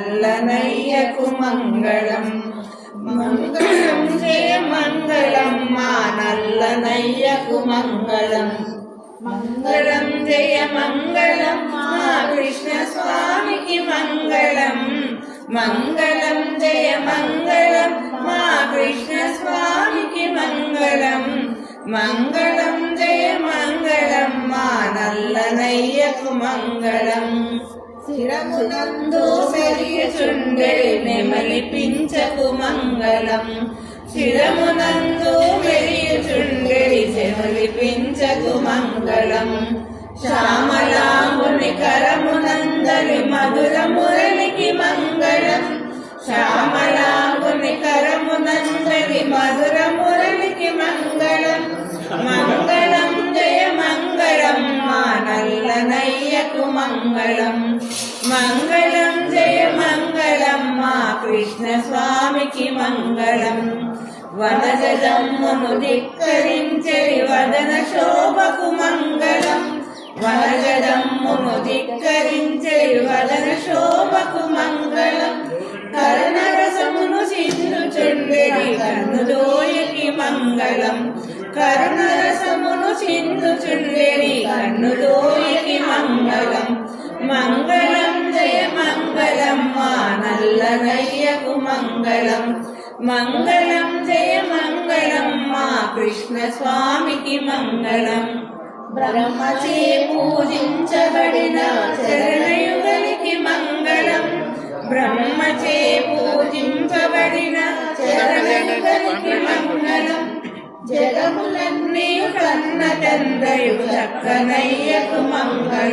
నల్లనయ్యకు మంగళం. మంగళం జయ మంగళం మా నల్లనయ్యకు మంగళం. మంగళం జయ మంగళం మా కృష్ణ స్వామికి మంగళం. మంగళం జయ మంగళం మా కృష్ణ స్వామికి మంగళం. మంగళం జయ మంగళం మా నల్లనయ్యకు మంగళం. శిరమునందు మెరియుచుండెడి నెమలిపించకు మంగళం. శిరమునందు మెరియుచుండెడి నెమలిపించకు మంగళం. శ్యామలాంగుని కరమునందరి మధుర మురళికి మంగళం. శ్యామలాంగుని కరమునందరి మధుర మురళికి మంగళం. మంగళం జయ మంగళం మా నల్లనయ్యకు మంగళం. మంగళం జయ మంగళం మా కృష్ణ స్వామికి మంగళం. వనజదమ్మును ధిక్కరించెడి వదన శోభకు మంగళం. వనజదమ్మును ధిక్కరించెడి వదన శోభకు మంగళం. కరుణరసమును చిందుచుండెడి కన్నుదోయకి మంగళం. కరుణరసమును చిందుచుండెడి కన్నుదోయకి మంగళం. మంగళం జయ మంగళం మా నల్లనయ్యకు మంగళం. మంగళం జయ మంగళం మా కృష్ణ స్వామికి మంగళం. బ్రహ్మచే పూజించబడిన చరణయుగలికి మంగళం. బ్రహ్మచే పూజింపబడిన చరణయుగలికి మంగళం. జగములన్నీ కన్న తండ్రయు చక్కనయ్యకు మంగళం.